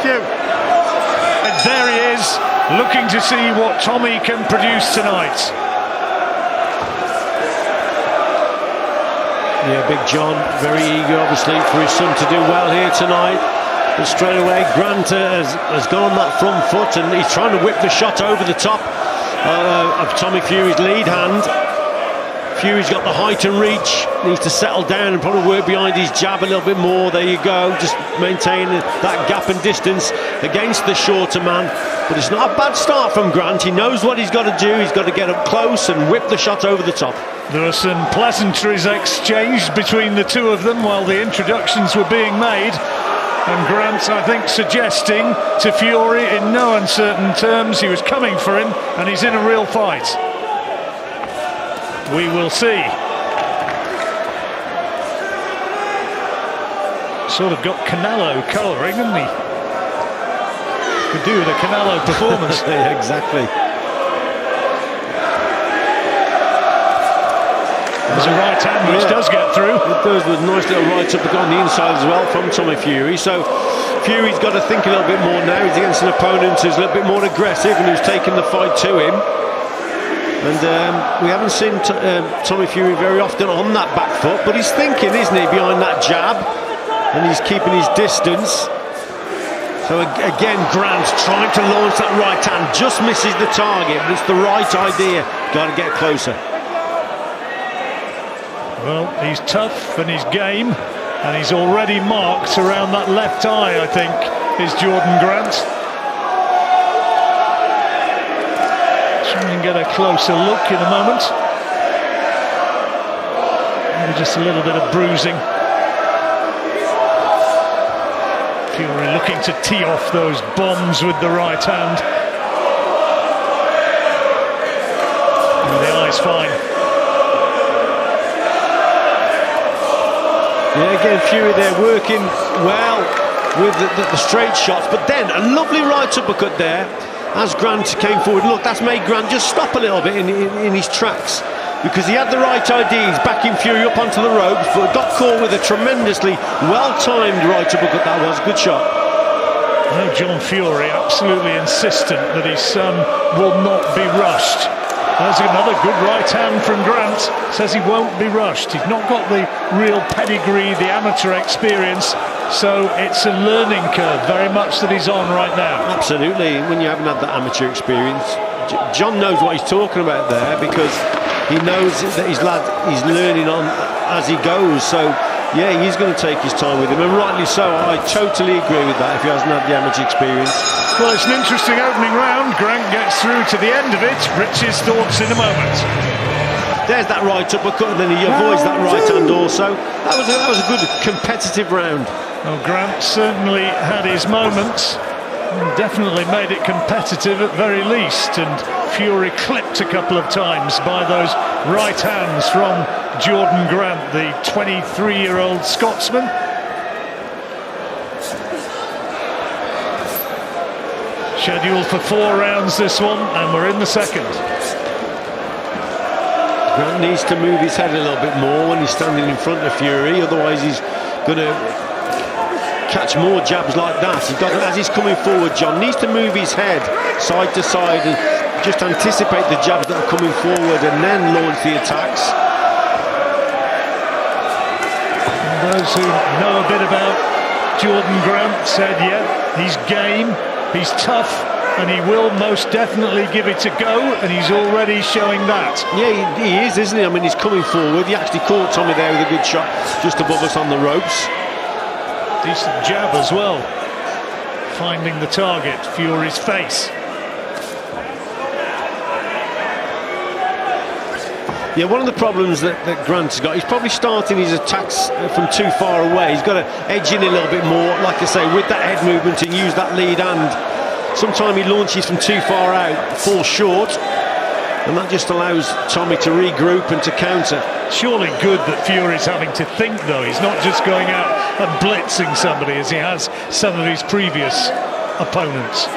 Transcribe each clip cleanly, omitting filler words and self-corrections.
you. And there he is, looking to see what Tommy can produce tonight. Yeah, Big John, very eager, obviously, for his son to do well here tonight. But straight away, Grant has gone on that front foot, and he's trying to whip the shot over the top of Tommy Fury's lead hand. Fury's got the height and reach, needs to settle down and probably work behind his jab a little bit more. There you go, just maintain that gap and distance against the shorter man. But it's not a bad start from Grant. He knows what he's got to do. He's got to get up close and whip the shot over the top. There are some pleasantries exchanged between the two of them while the introductions were being made. And Grant, I think, suggesting to Fury in no uncertain terms he was coming for him and he's in a real fight. We will see. Sort of got Canelo colouring, hasn't he? Could do with a Canelo performance. Yeah, exactly. There's a right hand which does get through. It does, with a nice little right uppercut on the inside as well from Tommy Fury. So Fury's got to think a little bit more now. He's against an opponent who's a little bit more aggressive and who's taken the fight to him. And we haven't seen Tommy Fury very often on that back foot, but he's thinking, isn't he, behind that jab, and he's keeping his distance. So again, Grant trying to launch that right hand, just misses the target, but it's the right idea. Got to get closer. Well, he's tough and he's game, and he's already marked around that left eye, I think, is Jordan Grant. Try and get a closer look in a moment. Maybe just a little bit of bruising. Fury looking to tee off those bombs with the right hand. And the eye's fine. Yeah, again, Fury there working well with the straight shots, but then a lovely right uppercut there as Grant came forward. Look, that's made Grant just stop a little bit in his tracks, because he had the right idea. He's backing Fury up onto the ropes, but got caught with a tremendously well-timed right uppercut. That was a good shot. Well, John Fury absolutely insistent that his son will not be rushed. There's another good right hand from Grant. Says he won't be rushed. He's not got the real pedigree, the amateur experience, so it's a learning curve very much that he's on right now. Absolutely. When you haven't had that amateur experience, John knows what he's talking about there, because he knows that his lad is learning on as he goes. So yeah, he's going to take his time with him, and rightly so. I totally agree with that if he hasn't had the amateur experience. Well, it's an interesting opening round. Grant gets through to the end of it. Rich's thoughts in a moment. There's that right uppercut, and then he avoids that right hand also. That was a good competitive round. Well, Grant certainly had his moments, and definitely made it competitive at very least, and Fury clipped a couple of times by those right hands from Jordan Grant, the 23-year-old Scotsman. Scheduled for 4 rounds this one, and we're in the second. Grant needs to move his head a little bit more when he's standing in front of Fury, otherwise he's going to catch more jabs like that. He doesn't, as he's coming forward, John needs to move his head side to side and just anticipate the jabs that are coming forward and then launch the attacks. And those who know a bit about Jordan Grant said, yeah, he's game, he's tough, and he will most definitely give it a go, and he's already showing that. Yeah, he is, isn't he? I mean, he's coming forward. He actually caught Tommy there with a good shot just above us on the ropes. Decent jab as well, finding the target, Fury's face. Yeah, one of the problems that Grant's got, he's probably starting his attacks from too far away. He's got to edge in a little bit more, like I say, with that head movement, and use that lead hand. Sometimes he launches from too far out, falls short, and that just allows Tommy to regroup and to counter. Surely good that Fury's having to think, though. He's not just going out and blitzing somebody as he has some of his previous opponents.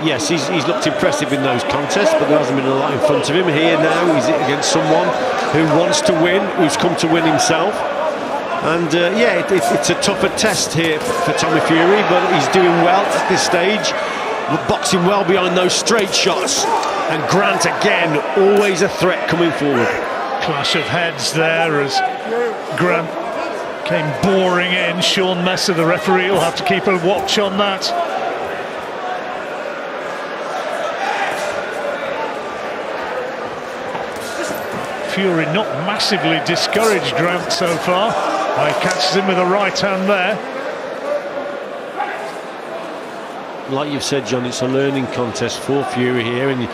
Yes, he's looked impressive in those contests, but there hasn't been a lot in front of him. Here now, he's against someone who wants to win, who's come to win himself. And yeah, it's a tougher test here for Tommy Fury, but he's doing well at this stage. Boxing well behind those straight shots. And Grant again, always a threat coming forward. Clash of heads there as Grant came boring in. Sean Messer, the referee, will have to keep a watch on that. Fury not massively discouraged Grant so far. He catches him with a right hand there. Like you've said, John, it's a learning contest for Fury here, and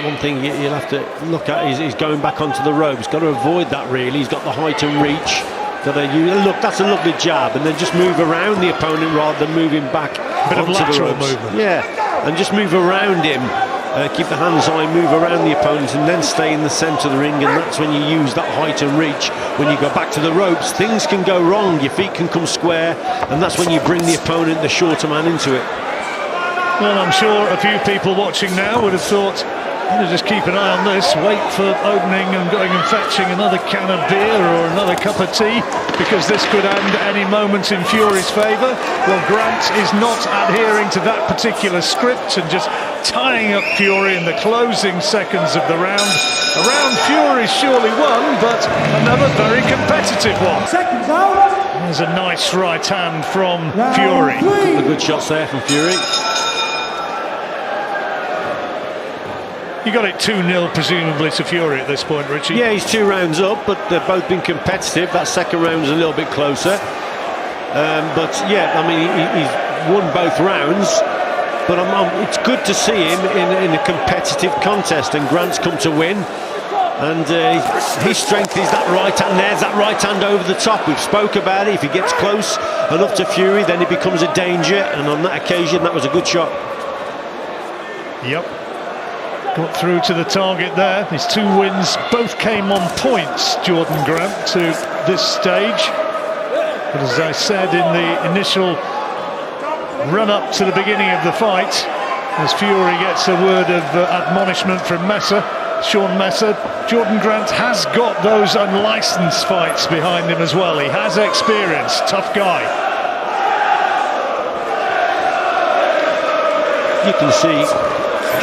one thing you'll have to look at is he's going back onto the rope. He's got to avoid that, really. He's got the height and reach. Look, that's a lovely jab, and then just move around the opponent rather than moving back Bit onto of lateral the ropes. movement. Yeah, and just move around him. Keep the hands high, move around the opponent, and then stay in the centre of the ring, and that's when you use that height and reach. When you go back to the ropes, things can go wrong, your feet can come square, and that's when you bring the opponent, the shorter man, into it. Well, I'm sure a few people watching now would have thought, just keep an eye on this, wait for opening and going and fetching another can of beer or another cup of tea, because this could end any moment in Fury's favour. Well, Grant is not adhering to that particular script and just tying up Fury in the closing seconds of the round. A round Fury surely won, but another very competitive one. Seconds out. There's a nice right hand from Fury. The good shots there from Fury. You got it 2-0 presumably to Fury at this point, Richie. Yeah, he's 2 rounds up, but they've both been competitive. That second round is a little bit closer. But yeah, I mean, he's won both rounds. But it's good to see him in a competitive contest, and Grant's come to win. And his strength is that right hand. There's that right hand over the top. We've spoke about it. If he gets close enough to Fury, then he becomes a danger. And on that occasion, that was a good shot. Yep. Got through to the target there. His 2 wins both came on points, Jordan Grant, to this stage. But as I said in the initial run-up to the beginning of the fight, as Fury gets a word of admonishment from Messer, Sean Messer, Jordan Grant has got those unlicensed fights behind him as well. He has experience, tough guy. You can see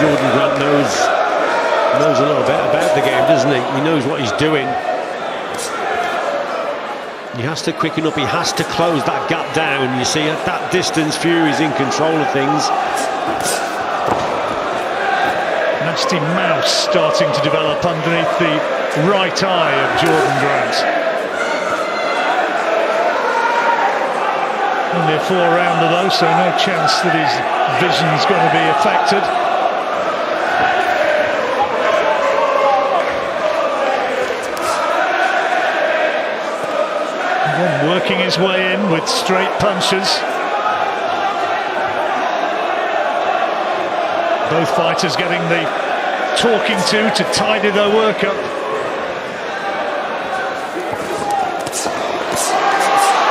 Jordan Grant knows a little bit about the game, doesn't he? He knows what he's doing. He has to quicken up, he has to close that gap down. You see, at that distance, Fury's in control of things. Nasty mouse starting to develop underneath the right eye of Jordan Grant. Only a 4-rounder though, so no chance that his vision's going to be affected. Again, working his way in with straight punches. Both fighters getting the talking to tidy their work up.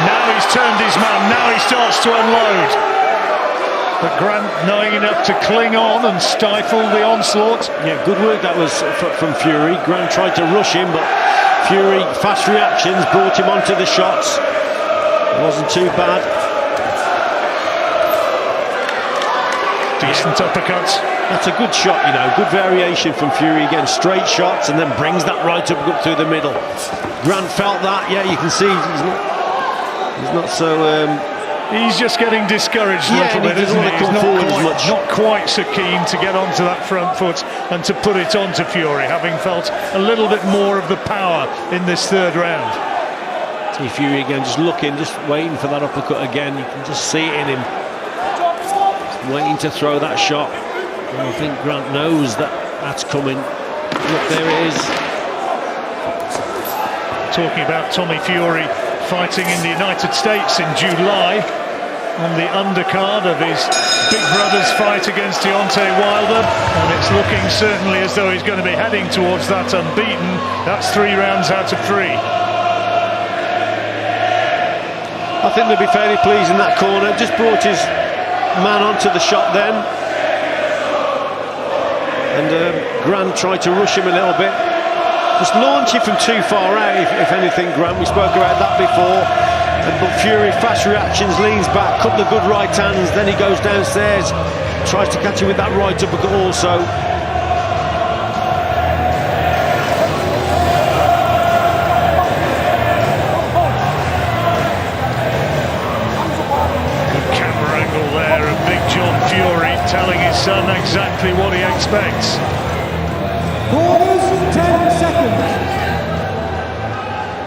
Now he's turned his man, now he starts to unload. But Grant knowing enough to cling on and stifle the onslaught. Yeah, good work that was from Fury. Grant tried to rush him, but Fury, fast reactions, brought him onto the shots. It wasn't too bad. Decent uppercuts. That's a good shot, you know, good variation from Fury. Again, straight shots and then brings that right up through the middle. Grant felt that, yeah, you can see he's not so... He's just getting discouraged a little bit, isn't he? He's not quite so keen to get onto that front foot and to put it onto Fury, having felt a little bit more of the power in this 3rd round. See Fury again, just looking, just waiting for that uppercut again. You can just see it in him. Just waiting to throw that shot. And I think Grant knows that that's coming. Look, there it is. Talking about Tommy Fury fighting in the United States in July on the undercard of his big brother's fight against Deontay Wilder, and it's looking certainly as though he's going to be heading towards that unbeaten. That's 3 rounds out of 3. I think they'll be fairly pleased in that corner. Just brought his man onto the shot then, and Grant tried to rush him a little bit. just launching from too far out, if anything, Grant. We spoke about that before. But Fury, fast reactions, leans back, couple of good right hands, then he goes downstairs, tries to catch him with that right uppercut also. Good camera angle there of Big John Fury telling his son exactly what he expects. Quarters, 10 seconds.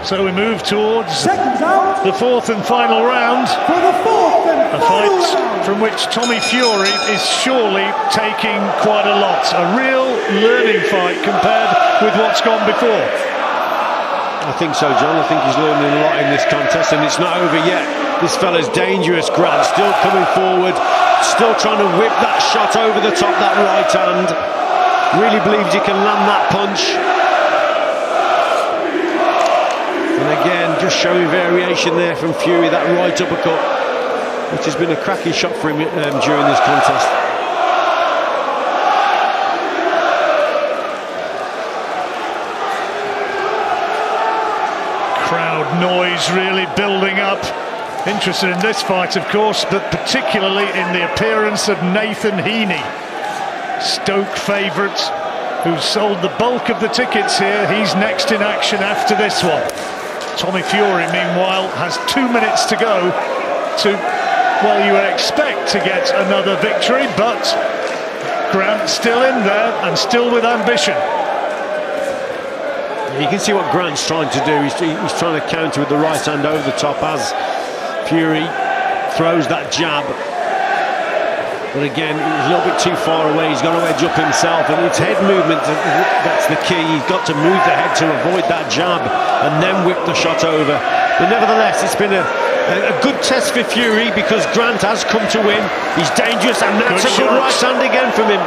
So we move towards Seconds out the fourth and final round. for the fourth and A final fight round. from which Tommy Fury is surely taking quite a lot. A real learning fight compared with what's gone before. I think so, John. I think he's learning a lot in this contest, and it's not over yet. This fella's dangerous, Grant. Still coming forward, still trying to whip that shot over the top, that right hand. Really believes he can land that punch. And again, just showing variation there from Fury, that right uppercut, which has been a cracking shot for him during this contest. Crowd noise really building up. Interested in this fight, of course, but particularly in the appearance of Nathan Heaney, Stoke favourite, who sold the bulk of the tickets here. He's next in action after this one. Tommy Fury, meanwhile, has 2 minutes to go to, well, you would expect to get another victory, but Grant still in there and still with ambition. You can see what Grant's trying to do. He's trying to counter with the right hand over the top as Fury throws that jab. But again, he's a little bit too far away. He's got to edge up himself, and it's head movement that's the key. He's got to move the head to avoid that jab and then whip the shot over. But nevertheless, it's been a good test for Fury because Grant has come to win. He's dangerous, and that's a good right hand again from him.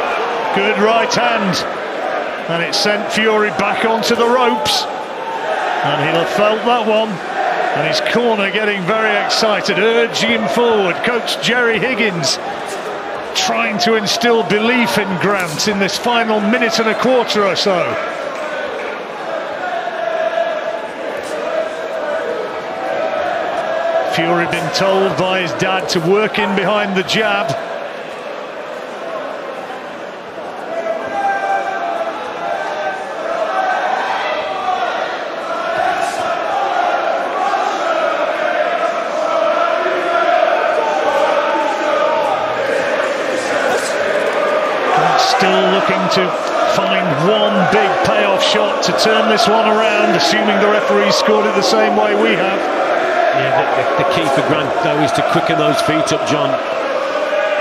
Good right hand, and it sent Fury back onto the ropes, and he'll have felt that one. And his corner getting very excited, urging him forward. Coach Jerry Higgins trying to instill belief in Grant in this final minute and a quarter or so. Fury been told by his dad to work in behind the jab. Still looking to find one big payoff shot to turn this one around, assuming the referee scored it the same way we have. Yeah, the key for Grant, though, is to quicken those feet up, John.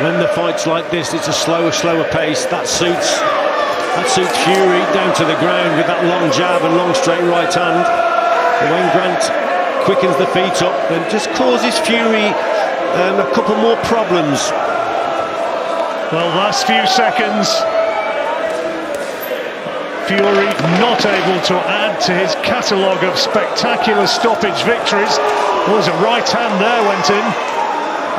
When the fight's like this, it's a slower pace. That suits Fury down to the ground with that long jab and long straight right hand. But when Grant quickens the feet up, then just causes Fury a couple more problems. Well, last few seconds, Fury not able to add to his catalogue of spectacular stoppage victories. There was a right hand there went in,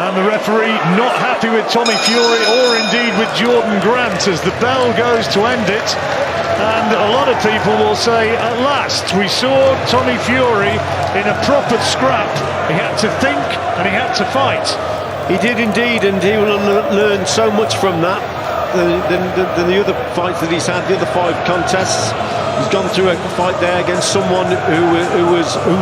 and the referee not happy with Tommy Fury or indeed with Jordan Grant as the bell goes to end it. And a lot of people will say, at last we saw Tommy Fury in a proper scrap. He had to think and he had to fight. He did indeed, and he will learn so much from that than the other fights that he's had, the other 5 contests. He's gone through a fight there against someone who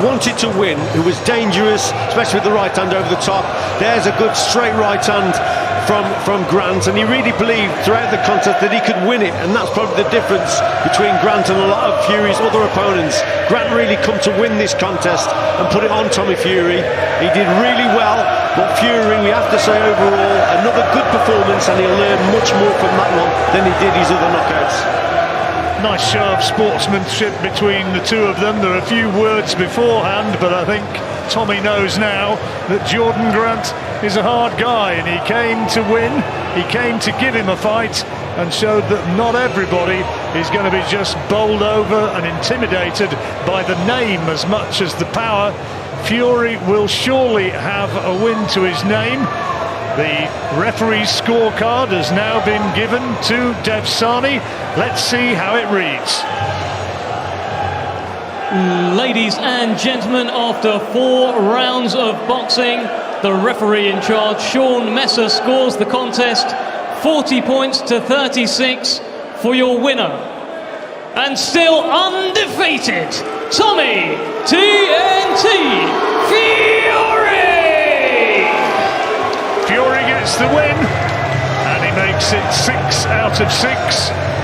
wanted to win, who was dangerous, especially with the right hand over the top. There's a good straight right hand from Grant, and he really believed throughout the contest that he could win it, and that's probably the difference between Grant and a lot of Fury's other opponents. Grant really come to win this contest and put it on Tommy Fury. He did really well, but Fury, we have to say overall, another good performance, and he'll learn much more from that one than he did his other knockouts. Nice show of sportsmanship between the two of them. There are a few words beforehand, but I think Tommy knows now that Jordan Grant is a hard guy, and he came to win, he came to give him a fight, and showed that not everybody is going to be just bowled over and intimidated by the name as much as the power. Fury will surely have a win to his name. The referee's scorecard has now been given to Dev Sani. Let's see how it reads. Ladies and gentlemen, after 4 rounds of boxing, the referee in charge, Sean Messer, scores the contest 40 points to 36 for your winner. And still undefeated, Tommy TNT Fury! Fury gets the win, and he makes it 6 out of 6.